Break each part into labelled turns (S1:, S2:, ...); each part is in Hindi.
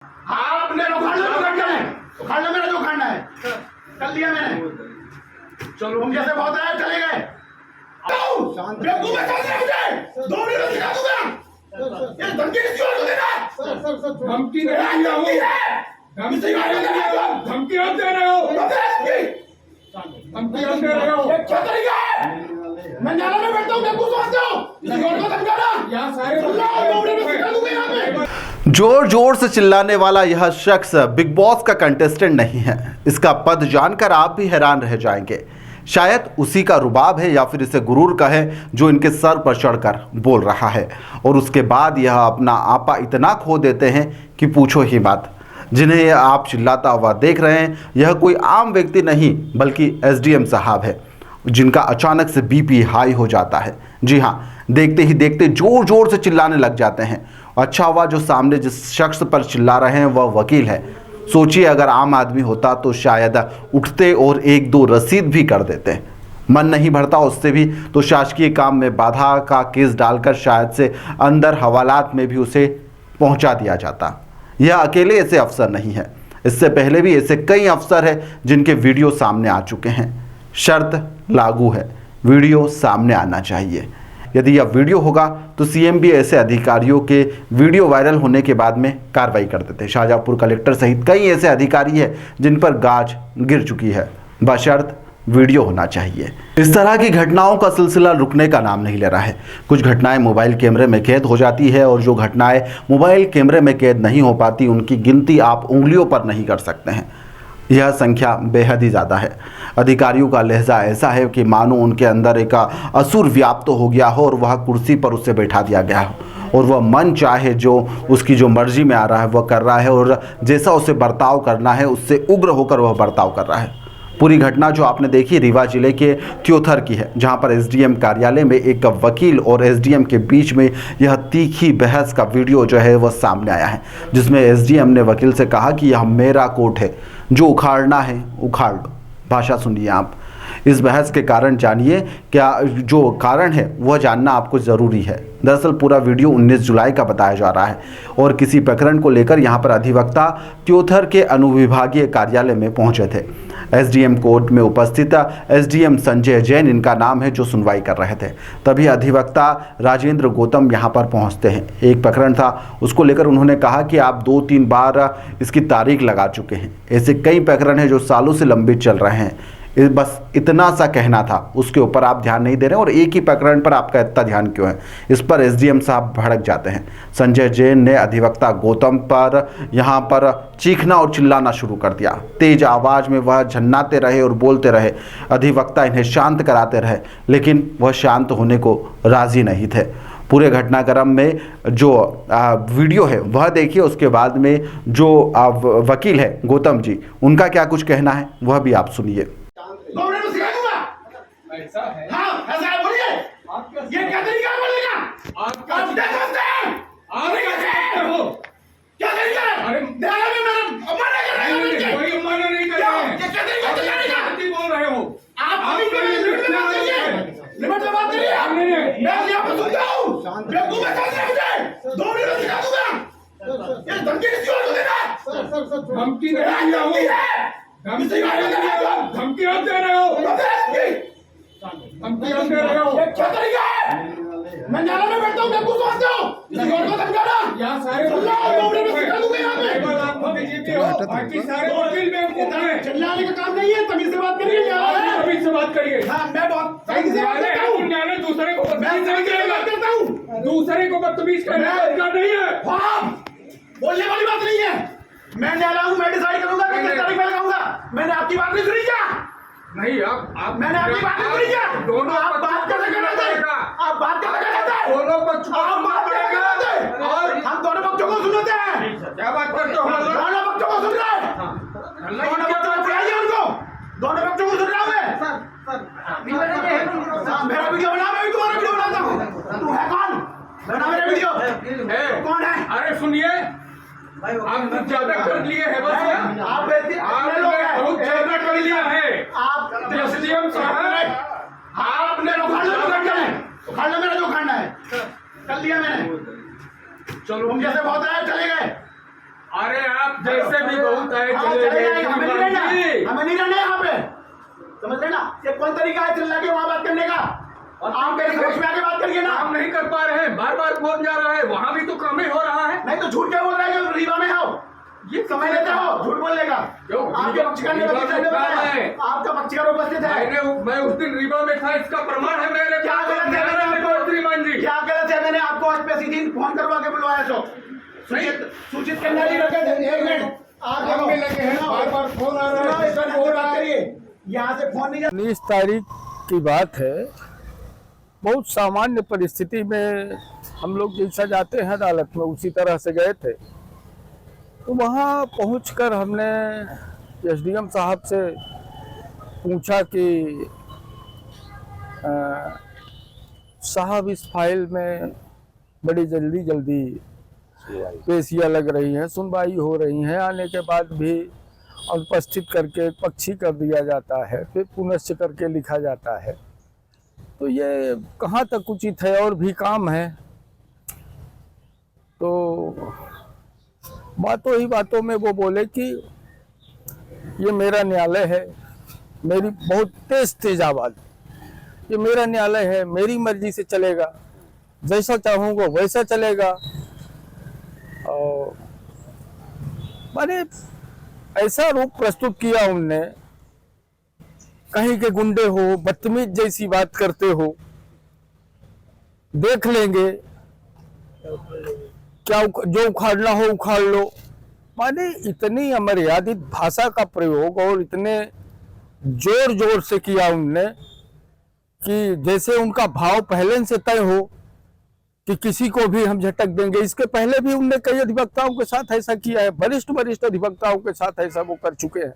S1: आपने उखाड़ लो मेरा जो उखाड़ना है कर दिया मैंने। चलो हम जैसे बहुत आए चले गए। बेवकूफ है कैसे मुझे 2 मिनट सिखा दूंगा। ये धमकी किसी और को देना।
S2: धमकी नहीं दिया हूँ। धमकी आप दे रहे हो। धमकी आप दे रहे हो।
S1: ये क्या तरीका है? मैं न्यायालय में बैठता हूँ बेवकूफ समझते हो? किसी और को धमकाना।
S2: यहाँ सारे
S1: 2 मिनट में सिखा दूंगा यहाँ पे।
S3: जोर जोर से चिल्लाने वाला यह शख्स बिग बॉस का कंटेस्टेंट नहीं है। इसका पद जानकर आप भी हैरान रह जाएंगे। शायद उसी का रुबाब है या फिर इसे गुरूर कहें जो इनके सर पर चढ़कर बोल रहा है और उसके बाद यह अपना आपा इतना खो देते हैं कि पूछो ही मत। जिन्हें आप चिल्लाता हुआ देख रहे हैं यह कोई आम व्यक्ति नहीं बल्कि एसडीएम साहब है जिनका अचानक से बीपी हाई हो जाता है। जी हाँ, देखते ही देखते जोर जोर से चिल्लाने लग जाते हैं। अच्छा हुआ जो सामने जिस शख्स पर चिल्ला रहे हैं वह वकील है। सोचिए अगर आम आदमी होता तो शायद उठते और 1-2 रसीद भी कर देते। मन नहीं भरता उससे भी तो शासकीय काम में बाधा का केस डालकर शायद से अंदर हवालात में भी उसे पहुंचा दिया जाता। यह अकेले ऐसे अफसर नहीं है, इससे पहले भी ऐसे कई अफसर हैं जिनके वीडियो सामने आ चुके हैं। शर्त लागू है, वीडियो सामने आना चाहिए। यदि यह वीडियो होगा तो सीएम भी ऐसे अधिकारियों के वीडियो वायरल होने के बाद में कार्रवाई कर देते। शाहजहांपुर कलेक्टर सहित कई ऐसे अधिकारी हैं जिन पर गाज गिर चुकी है, बशर्त वीडियो होना चाहिए। इस तरह की घटनाओं का सिलसिला रुकने का नाम नहीं ले रहा है। कुछ घटनाएं मोबाइल कैमरे में कैद हो जाती है और जो घटनाएं मोबाइल कैमरे में कैद नहीं हो पाती उनकी गिनती आप उंगलियों पर नहीं कर सकते हैं। यह संख्या बेहद ही ज़्यादा है। अधिकारियों का लहजा ऐसा है कि मानो उनके अंदर एक असुर व्याप्त हो गया हो और वह कुर्सी पर उसे बैठा दिया गया हो और वह मन चाहे जो उसकी जो मर्जी में आ रहा है वह कर रहा है और जैसा उसे बर्ताव करना है उससे उग्र होकर वह बर्ताव कर रहा है। पूरी घटना जो आपने देखी रीवा जिले के त्योथर की है, जहां पर एसडीएम कार्यालय में एक वकील और एसडीएम के बीच में यह तीखी बहस का वीडियो जो है वह सामने आया है, जिसमें एसडीएम ने वकील से कहा कि यह मेरा कोर्ट है, जो उखाड़ना है उखाड़ लो। भाषा सुनिए आप। इस बहस के कारण जानिए, क्या जो कारण है वह जानना आपको ज़रूरी है। दरअसल पूरा वीडियो 19 जुलाई का बताया जा रहा है और किसी प्रकरण को लेकर यहां पर अधिवक्ता त्योथर के अनुविभागीय कार्यालय में पहुंचे थे। एसडीएम कोर्ट में उपस्थित एसडीएम संजय जैन इनका नाम है जो सुनवाई कर रहे थे। तभी अधिवक्ता राजेंद्र गौतम यहां पर पहुंचते हैं। एक प्रकरण था, उसको लेकर उन्होंने कहा कि आप 2-3 बार इसकी तारीख लगा चुके हैं। ऐसे कई प्रकरण हैं जो सालों से लंबित चल रहे हैं। बस इतना सा कहना था, उसके ऊपर आप ध्यान नहीं दे रहे और एक ही प्रकरण पर आपका इतना ध्यान क्यों है। इस पर एसडीएम साहब भड़क जाते हैं। संजय जैन ने अधिवक्ता गौतम पर यहाँ पर चीखना और चिल्लाना शुरू कर दिया। तेज आवाज़ में वह झन्नाते रहे और बोलते रहे। अधिवक्ता इन्हें शांत कराते रहे लेकिन वह शांत होने को राजी नहीं थे। पूरे घटनाक्रम में जो वीडियो है वह देखिए, उसके बाद में जो वकील है गौतम जी, उनका क्या कुछ कहना है वह भी आप सुनिए।
S1: 2 मिनट में सिखा दूंगा।
S2: ऐसा है।
S1: हाँ ऐसा है, बोलिए। ये क्या तरीका है बोलने का? आप क्या समझते हैं?
S2: आप क्या कहते हो?
S1: क्या तरीका है?
S2: अरे
S1: न्यायालय में मेरा अमान्य कर रहे हैं।
S2: कोई अमान्य नहीं कर रहे हैं।
S1: ये क्या तरीका है चिल्लाने का?
S2: गलती बोल रहे हो।
S1: आप लिमिट में बात करिए। लिमिट में बात करिए आप। मैं यहाँ पर सुनता हूँ। बेवकूफ है कैसे मुझे 2 मिनट में सिखा दूंगा। ये धमकी किसी और को देना।
S2: धमकी नहीं दिया हूँ। धमकी आप दे रहे हो। धमकी आप दे रहे हो।
S1: ये क्या तरीका है? मैं न्यायालय में बैठता हूँ बेवकूफ समझते हो? किसी और को धमकाना।
S2: यहाँ सारे
S1: 2 मिनट में सिखा दूंगा यहाँ पे।
S2: केवल आप बीजेपी हो, बाकी सारे वकील बेवकूफ हैं।
S1: चिल्लाने का काम नहीं है, तमीज से बात करिए। न्यायालय है।
S2: तमीज से बात करिए।
S1: हाँ मैं बहुत तमीज से बात करता हूँ।
S2: न्यायालय दूसरे को
S1: मैं
S2: बदतमीज नहीं
S1: तमीज से बात
S2: करेगा।
S1: करता हूँ।
S2: दूसरे को बदतमीज करने का अधिकार नहीं है।
S1: हाँ बोलने वाली बात नहीं है। मैं न्यायालय हूँ, मैं डिसाइड करूंगा कि किस तारीख में लगाऊंगा। मैंने आपकी बात नहीं सुनी क्या?
S2: नहीं आप
S1: मैंने आपकी बात नहीं सुनी क्या?
S2: दोनों
S1: आप बात कैसे कर रहे थे? आप बात कैसे कर रहे थे?
S2: दोनों पक्ष को
S1: आप बात कैसे कर रहे थे?
S2: और
S1: हम दोनों पक्षों को सुनते हैं।
S2: क्या बात करते हो?
S1: दोनों पक्षों को सुन रहे हैं। दोनों पक्षों को सुनाइए उनको। दोनों पक्षों को सुन रहा हूँ मैं। मेरा वीडियो बना, मैं भी तुम्हारा वीडियो बनाता हूँ। तू है कौन? बना मेरा वीडियो। कौन है?
S2: अरे सुनिए, आप कुछ ज्यादा कर लिए हैं बस।
S1: आपने
S2: बहुत ज्यादा कर लिया है।
S1: आप
S2: एसडीएम साहब,
S1: आपने उखाड़ लो मेरा जो उखाड़ना है कर दिया मैंने। चलो हम जैसे बहुत आए चले गए।
S2: अरे आप जैसे भी बहुत आए
S1: हाँ,
S2: चले
S1: चले
S2: गए
S1: जाएंगे, हमें नहीं रहना है,
S2: श्रीमान जी।
S1: हमें नहीं रहना है यहाँ पे, समझ लेना। ये कौन तरीका है चिल्ला के वहाँ बात करने का? आप मेरे समझ में आके बात करिए ना।
S2: काम नहीं कर पा रहे हैं, बार बार फोन जा रहा है, वहाँ भी तो काम ही हो रहा है।
S1: नहीं तो झूठ क्या बोल रहा है जो रीवा में हो?
S2: ये
S1: समझ लेते हो झूठ बोलने का?
S2: क्यों?
S1: आपके पक्षकार ने
S2: रीवा में क्या
S1: बताया,
S2: है?
S1: आपका पक्षकार उपस्थित है।
S2: मैं उस दिन रीवा में था, इसका प्रमाण है मेरे
S1: क्या गलत है मैंने आपको?
S2: श्रीमान जी,
S1: क्या गलत है? मैंने आपको आज पैसे दिन फोन करवा के बुलवाया तो सूचित करने नहीं रखे थे। एक मिनट, आप
S2: काम में लगे हैं, बार-बार फोन आ रहा है,
S1: इस
S2: बोल रहा
S1: बात
S2: है।
S1: करिए, यहाँ से फोन नहीं
S4: 19 तारीख की बात है। बहुत सामान्य परिस्थिति में हम लोग जैसा जाते हैं अदालत में उसी तरह से गए थे। तो वहाँ पहुंचकर हमने एसडीएम साहब से पूछा कि साहब इस फाइल में बड़ी जल्दी पेशियाँ लग रही हैं, सुनवाई हो रही हैं, आने के बाद भी अनुपस्थित करके पक्षी कर दिया जाता है, फिर पुनश्च करके लिखा जाता है। तो ये कहाँ तक उचित है, और भी काम है। तो बातों ही बातों में वो बोले कि ये मेरा न्यायालय है, मेरी बहुत तेज आवाज़, ये मेरा न्यायालय है, मेरी मर्जी से चलेगा, जैसा चाहूँगा वैसा चलेगा। और मैंने ऐसा रूप प्रस्तुत किया उनने, कहीं के गुंडे हो, बदतमीज जैसी बात करते हो, देख लेंगे, क्या जो उखाड़ना हो उखाड़ लो। माने इतनी अमर्यादित भाषा का प्रयोग और इतने जोर जोर से किया उनने कि जैसे उनका भाव पहले से तय हो कि किसी को भी हम झटक देंगे। इसके पहले भी उनने कई अधिवक्ताओं के साथ ऐसा किया है, वरिष्ठ अधिवक्ताओं के साथ ऐसा वो कर चुके हैं।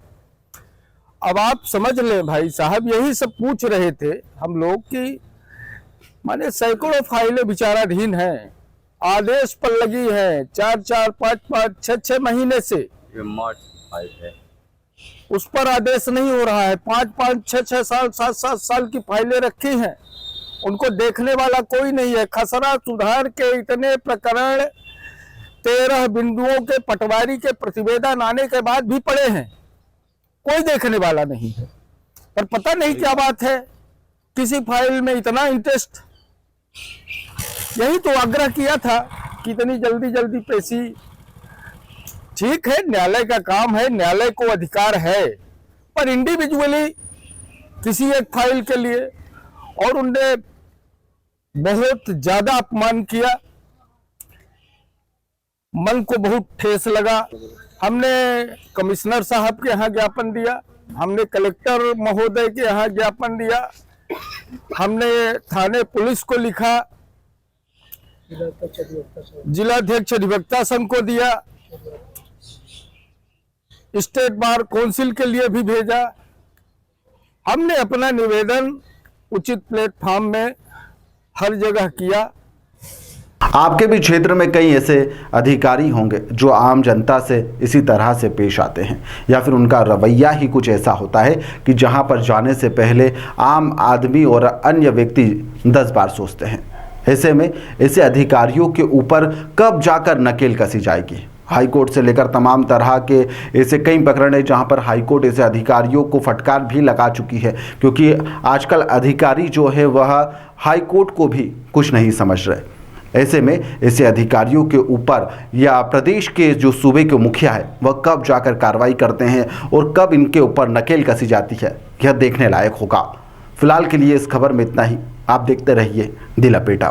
S4: अब आप समझ लें भाई साहब, यही सब पूछ रहे थे हम लोग कि माने सैकड़ों फाइलें विचाराधीन हैं, आदेश पर लगी है 4-4, 5-5, 6-6 महीने से।
S5: ये मार्च फाइल है,
S4: उस पर आदेश नहीं हो रहा है। 5-5, 6-6 साल, 7-7 साल की फाइलें रखी हैं, उनको देखने वाला कोई नहीं है। खसरा सुधार के इतने प्रकरण 13 बिंदुओं के पटवारी के प्रतिवेदन आने के बाद भी पड़े हैं, कोई देखने वाला नहीं है। पर पता नहीं क्या बात है, किसी फाइल में इतना इंटरेस्ट। यही तो आग्रह किया था कि इतनी जल्दी पेशी। ठीक है, न्यायालय का काम है, न्यायालय को अधिकार है, पर इंडिविजुअली किसी एक फाइल के लिए, और उनने बहुत ज्यादा अपमान किया, मन को बहुत ठेस लगा। हमने कमिश्नर साहब के यहाँ ज्ञापन दिया, हमने कलेक्टर महोदय के यहाँ ज्ञापन दिया, हमने थाने पुलिस को लिखा, जिलाध्यक्ष अधिवक्ता संघ को दिया, स्टेट बार काउंसिल के लिए भी भेजा। हमने अपना निवेदन उचित प्लेटफॉर्म में हर जगह किया।
S3: आपके भी क्षेत्र में कई ऐसे अधिकारी होंगे जो आम जनता से इसी तरह से पेश आते हैं, या फिर उनका रवैया ही कुछ ऐसा होता है कि जहां पर जाने से पहले आम आदमी और अन्य व्यक्ति 10 बार सोचते हैं। ऐसे में ऐसे अधिकारियों के ऊपर कब जाकर नकेल कसी जाएगी? हाईकोर्ट से लेकर तमाम तरह के ऐसे कई प्रकरण हैं जहां पर हाईकोर्ट ऐसे अधिकारियों को फटकार भी लगा चुकी है, क्योंकि आजकल अधिकारी जो है वह हाईकोर्ट को भी कुछ नहीं समझ रहे। ऐसे में ऐसे अधिकारियों के ऊपर या प्रदेश के जो सूबे के मुखिया है वह कब जाकर कार्रवाई करते हैं और कब इनके ऊपर नकेल कसी जाती है, यह देखने लायक होगा। फिलहाल के लिए इस खबर में इतना ही। आप देखते रहिए दिल लपेटा।